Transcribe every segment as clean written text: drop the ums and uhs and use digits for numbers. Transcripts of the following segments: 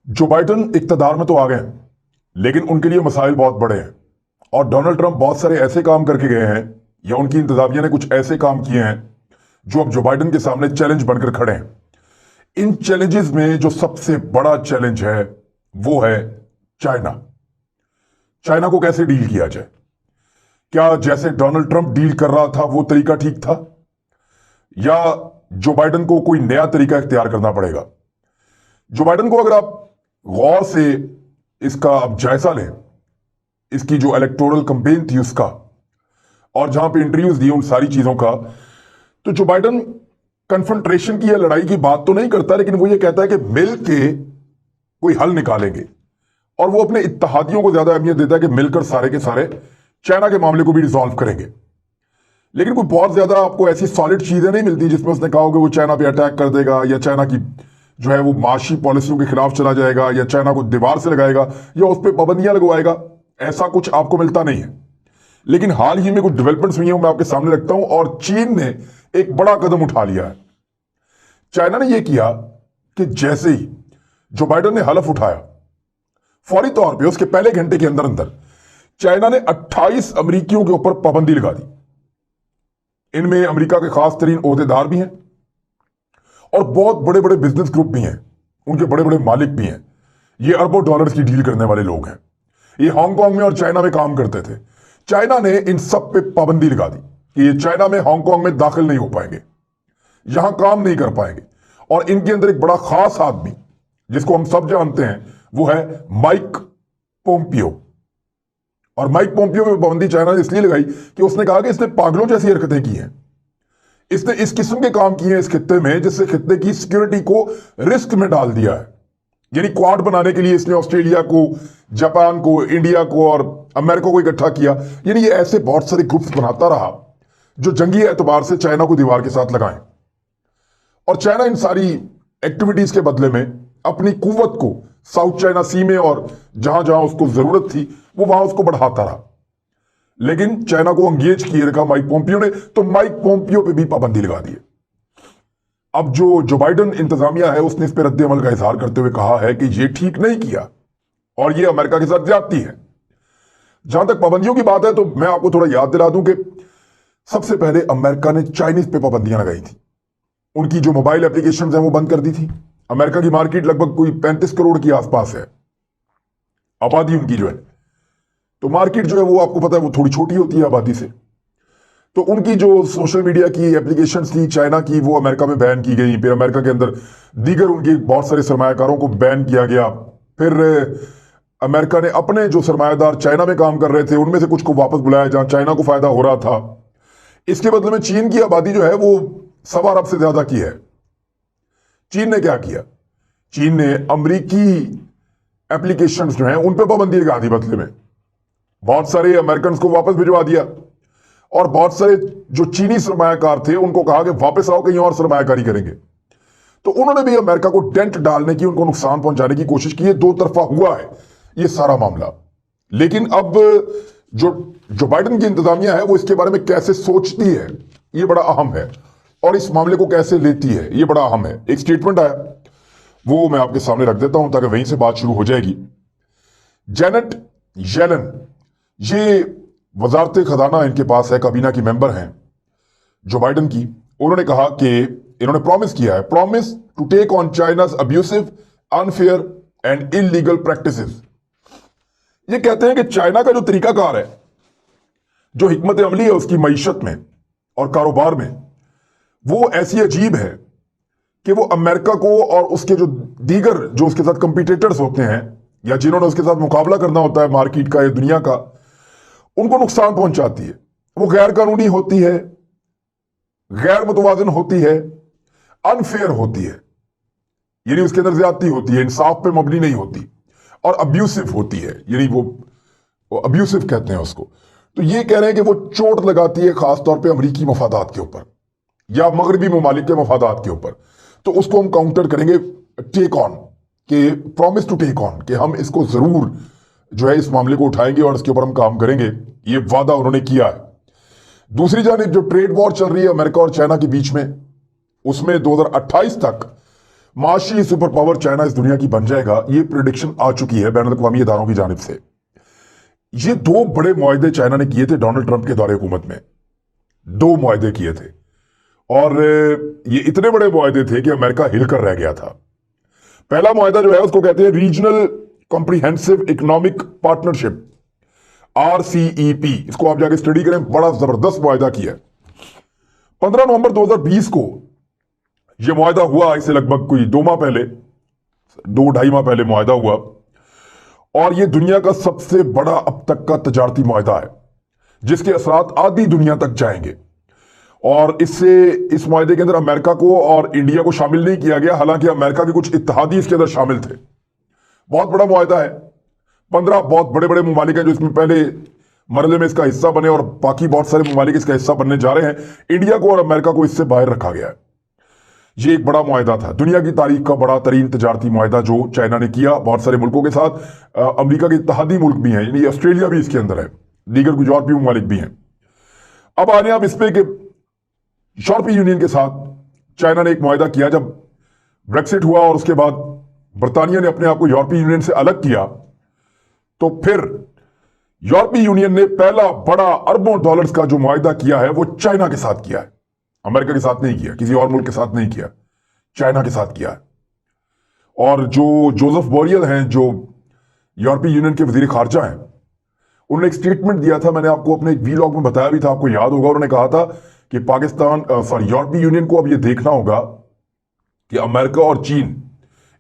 जो बाइडन इक्तदार में तो आ गए हैं, लेकिन उनके लिए मसाइल बहुत बड़े हैं। और डोनाल्ड ट्रंप बहुत सारे ऐसे काम करके गए हैं या उनकी इंतजामिया ने कुछ ऐसे काम किए हैं जो अब जो बाइडन के सामने चैलेंज बनकर खड़े हैं। इन चैलेंजेस में जो सबसे बड़ा चैलेंज है वो है चाइना। चाइना को कैसे डील किया जाए? क्या जैसे डोनाल्ड ट्रंप डील कर रहा था वो तरीका ठीक था, या जो बाइडन को कोई नया तरीका इख्तियार करना पड़ेगा? जो बाइडन को अगर आप गौर से इसका अब जायजा लें, इसकी जो इलेक्टोरल कैंपेन थी उसका, और जहां पे इंटरव्यूज दिए उन सारी चीजों का, तो जो बाइडन कन्फ्रंट्रेशन की या लड़ाई की बात तो नहीं करता, लेकिन वो ये कहता है कि मिल के कोई हल निकालेंगे। और वो अपने इत्तेहादियों को ज्यादा अहमियत देता है कि मिलकर सारे के सारे चाइना के मामले को भी रिजॉल्व करेंगे। लेकिन कोई बहुत ज्यादा आपको ऐसी सॉलिड चीजें नहीं मिलती जिसमें उसने कहा हो कि वो चाइना पे अटैक कर देगा, या चाइना की जो है वो माशी पॉलिसियों के खिलाफ चला जाएगा, या चाइना को दीवार से लगाएगा, या उस पर पाबंदियां लगवाएगा। ऐसा कुछ आपको मिलता नहीं है। लेकिन हाल ही में कुछ डेवलपमेंट्स हुई हैं, मैं आपके सामने रखता हूं। और चीन ने एक बड़ा कदम उठा लिया है। चाइना ने यह किया कि जैसे ही जो बाइडन ने हलफ उठाया, फौरी तौर पे उसके पहले घंटे के अंदर अंदर चाइना ने 28 अमरीकियों के ऊपर पाबंदी लगा दी। इनमें अमेरिका के खास तरीन ओहदेदार भी हैं और बहुत बड़े बड़े बिजनेस ग्रुप भी हैं, उनके बड़े बड़े मालिक भी हैं। ये अरबों डॉलर्स की डील करने वाले लोग हैं। ये हांगकांग में और चाइना में काम करते थे। चाइना ने इन सब पे पाबंदी लगा दी कि ये चाइना में, हांगकांग में दाखिल नहीं हो पाएंगे, यहां काम नहीं कर पाएंगे। और इनके अंदर एक बड़ा खास आदमी जिसको हम सब जानते हैं वो है माइक पोम्पियो। और माइक पोम्पियो पे पाबंदी चाइना ने इसलिए लगाई कि उसने कहा कि इसने पागलों जैसी हरकतें की हैं, इसने इस किस्म के काम किए हैं इस खित्ते में जिससे खित्ते की सिक्योरिटी को रिस्क में डाल दिया है। यानी क्वाड बनाने के लिए इसने ऑस्ट्रेलिया को, जापान को, इंडिया को और अमेरिका को इकट्ठा किया। यानी ये ऐसे बहुत सारे ग्रुप्स बनाता रहा जो जंगी एतबार से चाइना को दीवार के साथ लगाएं। और चाइना इन सारी एक्टिविटीज के बदले में अपनी कुव्वत को साउथ चाइना सी में और जहां जहां उसको जरूरत थी वो वहां उसको बढ़ाता रहा। लेकिन चाइना को अंगेज किए रखा माइक पोम्पियो ने, तो माइक पोम्पियो पे भी पाबंदी लगा दी है। अब जो बाइडन इंतजामिया है उसने इस पर रद्द अमल का इजहार करते हुए कहा है कि यह ठीक नहीं किया और यह अमेरिका के साथ ज्यादती है। जहां तक पाबंदियों की बात है तो मैं आपको थोड़ा याद दिला दूं कि सबसे पहले अमेरिका ने चाइनीज पे पाबंदियां लगाई थी। उनकी जो मोबाइल एप्लीकेशन है वो बंद कर दी थी। अमेरिका की मार्केट लगभग कोई 35 करोड़ के आसपास है, आबादी उनकी जो है। तो मार्केट जो है वो आपको पता है वो थोड़ी छोटी होती है आबादी से। तो उनकी जो सोशल मीडिया की एप्लीकेशंस थी चाइना की, वो अमेरिका में बैन की गई। फिर अमेरिका के अंदर दीगर उनके बहुत सारे सरमायाकारों को बैन किया गया। फिर अमेरिका ने अपने जो सरमायादार चाइना में काम कर रहे थे उनमें से कुछ को वापस बुलाया जहां चाइना को फायदा हो रहा था। इसके बदले में चीन की आबादी जो है वो 1.25 अरब से ज्यादा की है। चीन ने क्या किया? चीन ने अमरीकी एप्लीकेशंस जो हैं उन पर पाबंदी लगा दी। बदले में बहुत सारे अमेरिकन को वापस भिजवा दिया और बहुत सारे जो चीनी सरमायाकार थे उनको कहा कि वापस आओ, कहीं और सरमायाकारी करेंगे। तो उन्होंने भी अमेरिका को डेंट डालने की, उनको नुकसान पहुंचाने की कोशिश की है। दो तरफा हुआ है ये सारा मामला। लेकिन अब जो बाइडन की इंतजामिया है वो इसके बारे में कैसे सोचती है ये बड़ा अहम है, और इस मामले को कैसे लेती है ये बड़ा अहम है। एक स्टेटमेंट आया वो मैं आपके सामने रख देता हूं ताकि वहीं से बात शुरू हो जाएगी। जेनेट येलन, ये वजारत खजाना इनके पास है, काबीना की मेंबर हैं जो बाइडन की। उन्होंने कहा कि इन्होंने प्रॉमिस किया है, promise to take on China's abusive, unfair and illegal practices. ये कहते हैं कि चाइना का जो तरीकाकार है, जो हिकमत अमली है उसकी मईशत में और कारोबार में, वो ऐसी अजीब है कि वो अमेरिका को और उसके जो दीगर जो उसके साथ कंपीटिटर्स होते हैं या जिन्होंने उसके साथ मुकाबला करना होता है मार्केट का या दुनिया का, उनको नुकसान पहुंचाती है। वो गैर कानूनी होती है, गैर मुतवाजन होती है, अनफेयर होती है। यानी उसके अंदर ज्यादती होती है, इंसाफ पे मबनी नहीं होती, और अब्यूसिव होती है। यानी वो अब्यूसिव कहते हैं उसको। तो ये कह रहे हैं कि वो चोट लगाती है खासतौर पे अमरीकी मफादात के ऊपर या मगरबी ममालिक के मफादात के ऊपर। तो उसको हम काउंटर करेंगे टेक ऑन, के प्रॉमिस टू टेक ऑन, कि हम इसको जरूर जो है इस मामले को उठाएंगे और इसके ऊपर हम काम करेंगे। ये वादा उन्होंने किया है। दूसरी जानिब जो ट्रेड वॉर चल रही है अमेरिका और चाइना के बीच में, उसमें 2028 तक माशी सुपर पावर चाइना इस दुनिया की बन जाएगा, ये प्रिडिक्शन आ चुकी है बैनुल अक़वामी इदारों की जानिब से। ये दो बड़े मुआहदे चाइना ने किए थे डोनाल्ड ट्रंप के दौरे हुकूमत में, दो मुआहदे किए थे, और ये इतने बड़े मुआहदे थे कि अमेरिका हिलकर रह गया था। पहला मुआहदा जो है उसको कहते हैं regional comprehensive economic partnership, RCEP। इसको आप जाके स्टडी करें, बड़ा जबरदस्त मुआहदा किया है। 15 नवंबर 2020 को यह मुआहदा हुआ, इससे लगभग कोई 2 माह पहले, 2-2.5 माह पहले मुआहदा हुआ, और यह दुनिया का सबसे बड़ा अब तक का तजारती मुआहदा है जिसके असरात आधी दुनिया तक जाएंगे। और इस मुआहदे के अंदर अमेरिका को और इंडिया को शामिल नहीं किया गया, हालांकि अमेरिका के कुछ इत्तेहादी इसके अंदर शामिल थे। बहुत बड़ा मुआहदा है, 15 बहुत बड़े बड़े ममालिक हैं जो इसमें पहले मरहले में इसका हिस्सा बने, और बाकी बहुत सारे ममालिक इसका हिस्सा बनने जा रहे हैं। इंडिया को और अमेरिका को इससे बाहर रखा गया है। ये एक बड़ा मुआहदा था, दुनिया की तारीख का बड़ा तरीन तजारती मुआहदा जो चाइना ने किया बहुत सारे मुल्कों के साथ। अमेरिका के इत्तेहादी मुल्क भी हैं, यानी ऑस्ट्रेलिया भी इसके अंदर है, दीगर कुछ यूरोपीय ममालिक भी हैं। अब आने आप इस पे कि यूरोपीय यूनियन के साथ चाइना ने एक मुआहदा किया। जब ब्रेक्सिट हुआ और उसके बाद बरतानिया ने अपने आप को यूरोपीय यूनियन से अलग किया, तो फिर यूरोपीय यूनियन ने पहला बड़ा अरबों डॉलर्स का जो मुआहदा किया है वो चाइना के साथ किया है। अमेरिका के साथ नहीं किया, किसी और मुल्क के साथ नहीं किया, चाइना के साथ किया है। और जो जोसेफ बोरियल हैं, जो यूरोपीय यूनियन के वजीर खारजा हैं, उन्होंने एक स्टेटमेंट दिया था, मैंने आपको अपने वीलॉग में बताया भी था, आपको याद होगा। उन्होंने कहा था कि यूरोपीय यूनियन को अब यह देखना होगा कि अमेरिका और चीन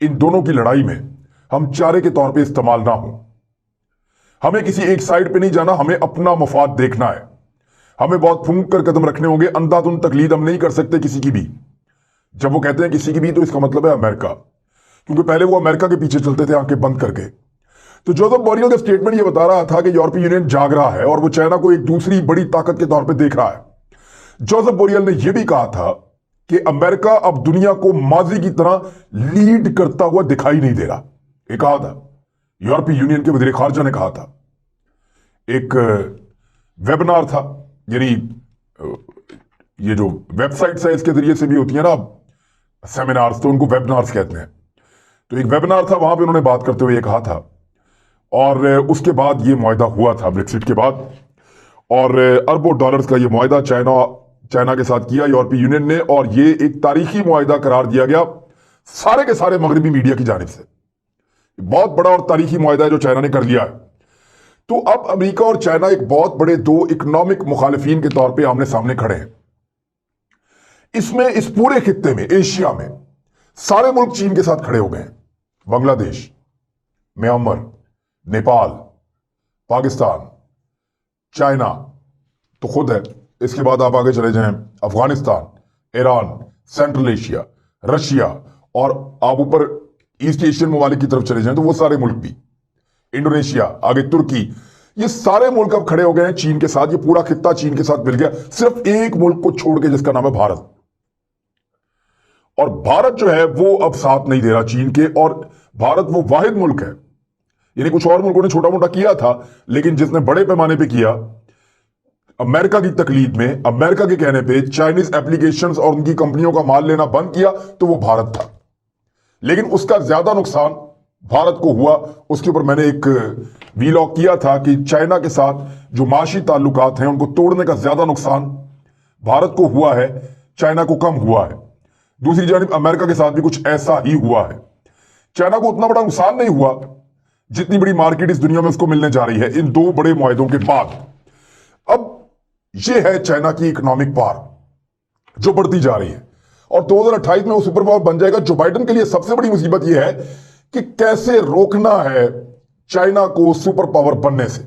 इन दोनों की लड़ाई में हम चारे के तौर पे इस्तेमाल ना हो। हमें किसी एक साइड पे नहीं जाना, हमें अपना मफाद देखना है। हमें बहुत फूंक कर कदम रखने होंगे, अंधाधुन तकलीद हम नहीं कर सकते किसी की भी। जब वो कहते हैं किसी की भी, तो इसका मतलब है अमेरिका, क्योंकि पहले वो अमेरिका के पीछे चलते थे आंखें बंद करके। तो जोसेफ बोरियल का स्टेटमेंट ये बता रहा था कि यूरोपीय यूनियन जाग रहा है और वो चाइना को एक दूसरी बड़ी ताकत के तौर पर देख रहा है। जोसेफ बोरियल ने यह भी कहा था कि अमेरिका अब दुनिया को माजी की तरह लीड करता हुआ दिखाई नहीं दे रहा। एक कहा था, यूरोपीय यूनियन के वजीर खारजा ने कहा था। एक वेबिनार था, यानी ये जो वेबसाइट्स है इसके जरिए से भी होती है ना सेमिनार्स, तो उनको वेबिनार्स कहते हैं। तो एक वेबिनार था, वहां पे उन्होंने बात करते हुए ये कहा था, और उसके बाद ये मुआहदा हुआ था ब्रेक्सिट के बाद, और अरबों डॉलर्स का ये मुआहदा चाइना के साथ किया यूरोपीय यूनियन ने, और ये एक तारीखी मुआहदा करार दिया गया सारे के सारे मगरबी मीडिया की जानिब से। बहुत बड़ा और तारीखी मुआहदा है जो चाइना ने कर लिया है। तो अब अमेरिका और चाइना एक बहुत बड़े दो इकोनॉमिक मुखालिफिन के तौर पे आमने सामने खड़े हैं। इसमें इस पूरे खित्ते में, एशिया में सारे मुल्क चीन के साथ खड़े हो गए हैं। बांग्लादेश, म्यांमार, नेपाल, पाकिस्तान, चाइना तो खुद है। इसके बाद आप आगे चले जाएं, Afghanistan, Iran, central Asia, Russia, और आप ऊपर ईस्ट एशियन ममालिक की तरफ चले जाएं तो वो सारे मुल्क भी, इंडोनेशिया, आगे तुर्की, ये सारे मुल्क अब खड़े हो गए हैं चीन के साथ। ये पूरा खित्ता चीन के साथ मिल गया, सिर्फ एक मुल्क को छोड़ के जिसका नाम है भारत। और भारत जो है वो अब साथ नहीं दे रहा चीन के, और भारत वो वाहिद मुल्क है, यानी कुछ और मुल्कों ने छोटा मोटा किया था, लेकिन जिसने बड़े पैमाने पे किया अमेरिका की तकलीद में, अमेरिका के कहने पे चाइनीज एप्लीकेशंस और उनकी कंपनियों का माल लेना बंद किया, तो वो भारत था। लेकिन उसका ज्यादा नुकसान भारत को हुआ। उसके ऊपर मैंने एक वीलॉग किया था कि चाइना के साथ जो माशी ताल्लुकात हैं उनको तोड़ने का ज्यादा नुकसान भारत को हुआ है, चाइना को कम हुआ है। दूसरी जानिब अमेरिका के साथ भी कुछ ऐसा ही हुआ है। चाइना को उतना बड़ा नुकसान नहीं हुआ जितनी बड़ी मार्केट इस दुनिया में उसको मिलने जा रही है इन दो बड़े मुआहदों के बाद। अब यह है चाइना की इकोनॉमिक पावर जो बढ़ती जा रही है, और 2028 में वो सुपर पावर बन जाएगा। जो बाइडेन के लिए सबसे बड़ी मुसीबत यह है कि कैसे रोकना है चाइना को सुपर पावर बनने से,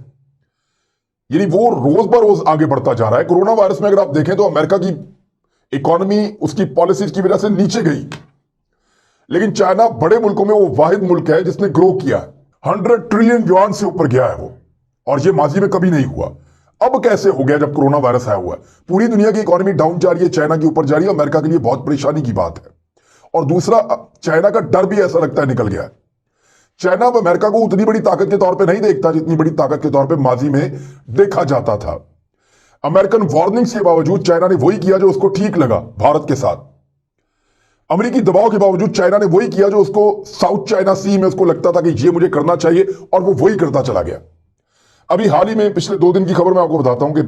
यानी वो रोज ब रोज आगे बढ़ता जा रहा है। कोरोना वायरस में अगर आप देखें तो अमेरिका की इकोनॉमी उसकी पॉलिसीज की वजह से नीचे गई, लेकिन चाइना बड़े मुल्कों में वो वाहिद मुल्क है जिसने ग्रो किया है। 100 ट्रिलियन युआन से ऊपर गया है वो, और ये माजी में कभी नहीं हुआ। अब कैसे हो गया जब कोरोना वायरस आया हुआ है? पूरी दुनिया की इकोनॉमी डाउन जा रही है, चाइना के ऊपर जा रही है। अमेरिका के लिए बहुत परेशानी की बात है। और दूसरा, चाइना का डर भी ऐसा लगता है निकल गया है। चाइना अब अमेरिका को उतनी बड़ी ताकत के तौर पे नहीं देखता जितनी बड़ी ताकत के तौर पे माजी में देखा जाता था। अमेरिकन वार्निंग्स के बावजूद चाइना ने वही किया जो उसको ठीक लगा भारत के साथ। अमेरिकी दबाव के बावजूद चाइना ने वही किया जो उसको साउथ चाइना सी में उसको लगता था कि ये मुझे करना चाहिए, और वो वही करता चला गया। अभी हाल ही में पिछले 2 दिन की खबर मैं आपको बताता हूं कि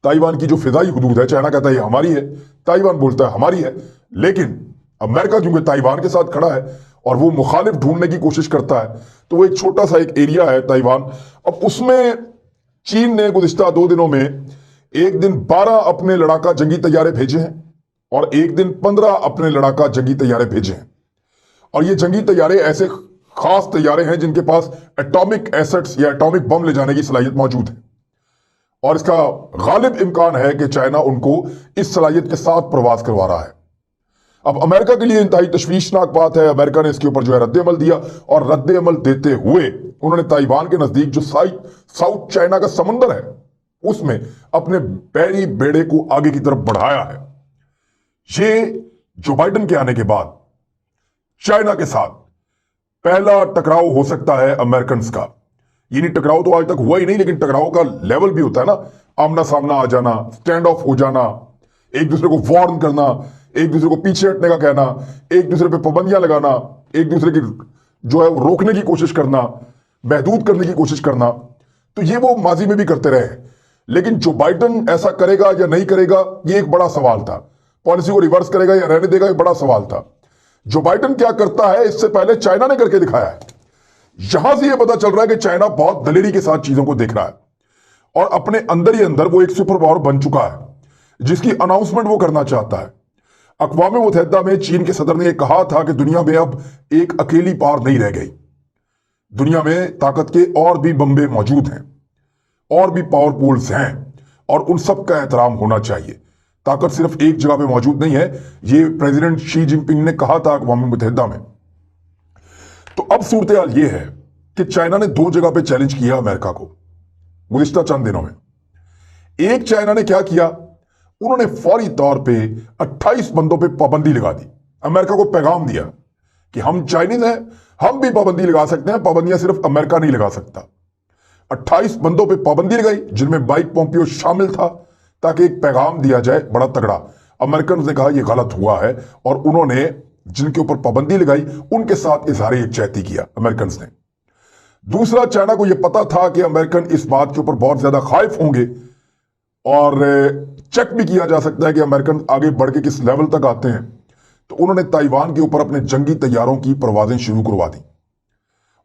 ताइवान की जो फिजाई हुदूद है, चाइना कहता है ये हमारी है, ताइवान बोलता है हमारी है, लेकिन अमेरिका क्योंकि ताइवान के साथ खड़ा है और वो मुखालिफ ढूंढने की कोशिश करता है, तो वो एक छोटा सा एक एरिया है ताइवान। अब उसमें चीन ने गुज़िश्ता 2 दिनों में एक दिन 12 अपने लड़ाका जंगी तैयारे भेजे हैं और एक दिन 15 अपने लड़ाका जंगी तैयारे भेजे हैं। और ये जंगी तैयारे ऐसे खास तैयारे हैं जिनके पास एटॉमिक एसेट्स या एटॉमिक बम ले जाने की सलाहियत मौजूद है, और इसका गालिब इम्कान है कि चाइना उनको इस सलाहियत के साथ प्रवास करवा रहा है। अब अमेरिका के लिए इंतहाई तशवीशनाक बात है, अमेरिका ने इसके ऊपर जो है रद्द-ए-अमल दिया, और रद्द-ए-अमल देते हुए उन्होंने ताइवान के नजदीक जो साउथ चाइना का समंदर है उसमें अपने बहरी बेड़े को आगे की तरफ बढ़ाया है। ये जो बाइडेन के आने के बाद चाइना के साथ पहला टकराव हो सकता है अमेरिकन का। यानी टकराव तो आज तक हुआ ही नहीं, लेकिन टकराव का लेवल भी होता है ना, आमना सामना आ जाना, स्टैंड ऑफ हो जाना, एक दूसरे को वार्न करना, एक दूसरे को पीछे हटने का कहना, एक दूसरे पे पाबंदियां लगाना, एक दूसरे की जो है रोकने की कोशिश करना, महदूद करने की कोशिश करना। तो ये वो माजी में भी करते रहे, लेकिन जो बाइडेन ऐसा करेगा या नहीं करेगा ये एक बड़ा सवाल था। पॉलिसी को रिवर्स करेगा या रहने देगा, एक बड़ा सवाल था। जो बाइडेन क्या करता है इससे पहले चाइना ने करके दिखाया है। यहां से यह पता चल रहा है कि चाइना बहुत दलेरी के साथ चीजों को देख रहा है और अपने अंदर ही अंदर वो एक सुपर पावर बन चुका है जिसकी अनाउंसमेंट वो करना चाहता है। अक़वाम मुत्तहिदा में चीन के सदर ने कहा था कि दुनिया में अब एक अकेली पावर नहीं रह गई, दुनिया में ताकत के और भी बम्बे मौजूद हैं, और भी पावर पूल्स हैं, और उन सब का एहतराम होना चाहिए। ताकत सिर्फ एक जगह पे मौजूद नहीं है, ये प्रेसिडेंट शी जिनपिंग ने कहा था अक़वाम मुत्तहिदा में। तो अब सूरत हाल ये है कि चाइना ने 2 जगह पे चैलेंज किया अमेरिका को गुज़िश्ता चंद दिनों में। एक चाइना ने क्या किया, उन्होंने फौरी तौर पे 28 बंदों पे पाबंदी लगा दी, अमेरिका को पैगाम दिया कि हम चाइनीज हैं, हम भी पाबंदी लगा सकते हैं, पाबंदियां सिर्फ अमेरिका नहीं लगा सकता। 28 बंदों पे पाबंदी लगाई जिनमें माइक पोम्पियो शामिल था, ताकि एक पैगाम दिया जाए बड़ा तगड़ा। अमेरिकन ने कहा यह गलत हुआ है और उन्होंने जिनके ऊपर पाबंदी लगाई उनके साथ इजहार यकजहती किया अमेरिकन ने। दूसरा, चाइना को यह पता था कि अमेरिकन इस बात के ऊपर बहुत ज्यादा खौफ होंगे और चेक भी किया जा सकता है कि अमेरिकन आगे बढ़ के किस लेवल तक आते हैं, तो उन्होंने ताइवान के ऊपर अपने जंगी तैयारों की परवाजें शुरू करवा दी।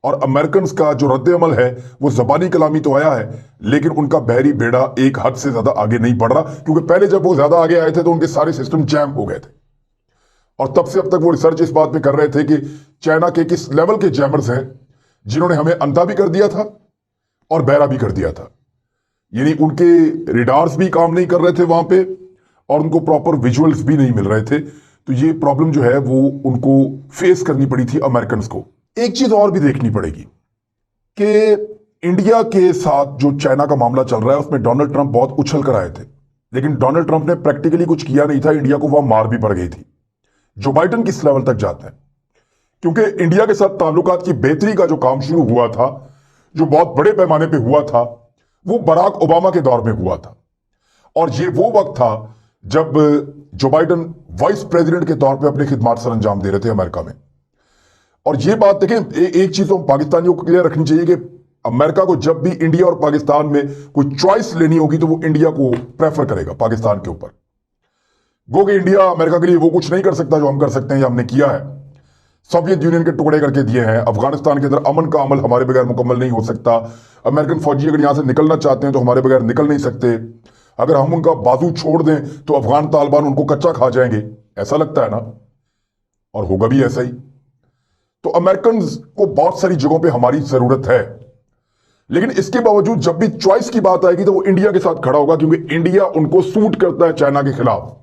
और अमेरिकन का जो रद्द-ए-अमल है वो जबानी कलामी तो आया है, लेकिन उनका बहरी बेड़ा एक हद से ज्यादा आगे नहीं बढ़ रहा, क्योंकि पहले जब वो ज्यादा आगे आए थे तो उनके सारे सिस्टम जैम हो गए थे, और तब से अब तक वो रिसर्च इस बात पे कर रहे थे कि चाइना के किस लेवल के जैमर्स हैं जिन्होंने हमें अंधा भी कर दिया था और बहरा भी कर दिया था। यानी उनके रिडार्स भी काम नहीं कर रहे थे वहां पे, और उनको प्रॉपर विजुअल्स भी नहीं मिल रहे थे। तो ये प्रॉब्लम जो है वो उनको फेस करनी पड़ी थी अमेरिकन को। एक चीज और भी देखनी पड़ेगी कि इंडिया के साथ जो चाइना का मामला चल रहा है उसमें डोनाल्ड ट्रंप बहुत उछल कर आए थे, लेकिन डोनाल्ड ट्रंप ने प्रैक्टिकली कुछ किया नहीं था, इंडिया को वहां मार भी पड़ गई थी। जो बाइडेन किस लेवल तक जाता है, क्योंकि इंडिया के साथ ताल्लुकात की बेहतरी का जो काम शुरू हुआ था, जो बहुत बड़े पैमाने पे हुआ था, वो बराक ओबामा के दौर में हुआ था। और ये वो वक्त था जब जो बाइडेन वाइस प्रेसिडेंट के तौर पे अपनी खिदमत सर अंजाम दे रहे थे अमेरिका में। और ये बात देखें, एक चीज तो पाकिस्तानियों को क्लियर रखनी चाहिए कि अमेरिका को जब भी इंडिया और पाकिस्तान में कोई चॉइस लेनी होगी तो वो इंडिया को प्रेफर करेगा पाकिस्तान के ऊपर। गो कि इंडिया अमेरिका के लिए वो कुछ नहीं कर सकता जो हम कर सकते हैं या हमने किया है। सोवियत यूनियन के टुकड़े करके दिए हैं, अफगानिस्तान के अंदर अमन का अमल हमारे बगैर मुकम्मल नहीं हो सकता। अमेरिकन फौजी अगर यहां से निकलना चाहते हैं तो हमारे बगैर निकल नहीं सकते। अगर हम उनका बाजू छोड़ दें तो अफगान तालिबान उनको कच्चा खा जाएंगे, ऐसा लगता है ना, और होगा भी ऐसा ही। तो अमेरिकन को बहुत सारी जगहों पे हमारी जरूरत है, लेकिन इसके बावजूद जब भी चॉइस की बात आएगी तो वो इंडिया के साथ खड़ा होगा, क्योंकि इंडिया उनको सूट करता है चाइना के खिलाफ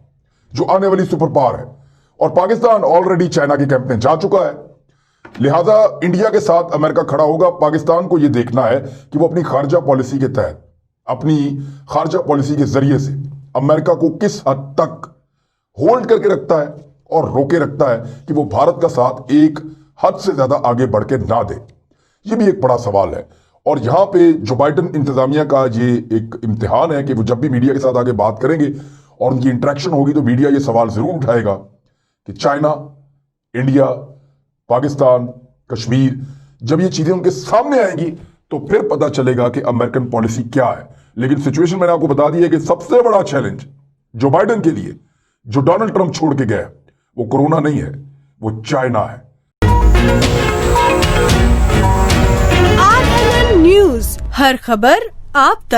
जो आने वाली सुपर पावर है, और पाकिस्तान ऑलरेडी चाइना के कैंप में जा चुका है। लिहाजा इंडिया के साथ अमेरिका खड़ा होगा। पाकिस्तान को यह देखना है कि वो अपनी खारजा पॉलिसी के तहत, अपनी खारजा पॉलिसी के जरिए से अमेरिका को किस हद तक होल्ड करके रखता है और रोके रखता है कि वो भारत का साथ एक हद से ज्यादा आगे बढ़ के ना दे। ये भी एक बड़ा सवाल है, और यहां पे जो बाइडेन इंतजामिया का ये एक इम्तिहान है कि वो जब भी मीडिया के साथ आगे बात करेंगे और उनकी इंटरेक्शन होगी तो मीडिया ये सवाल जरूर उठाएगा कि चाइना, इंडिया, पाकिस्तान, कश्मीर, जब ये चीजें उनके सामने आएंगी तो फिर पता चलेगा कि अमेरिकन पॉलिसी क्या है। लेकिन सिचुएशन मैंने आपको बता दी है कि सबसे बड़ा चैलेंज जो बाइडेन के लिए, जो डोनाल्ड ट्रंप छोड़ के गए, वो कोरोना नहीं है, वो चाइना है। RNN न्यूज, हर खबर आप तक।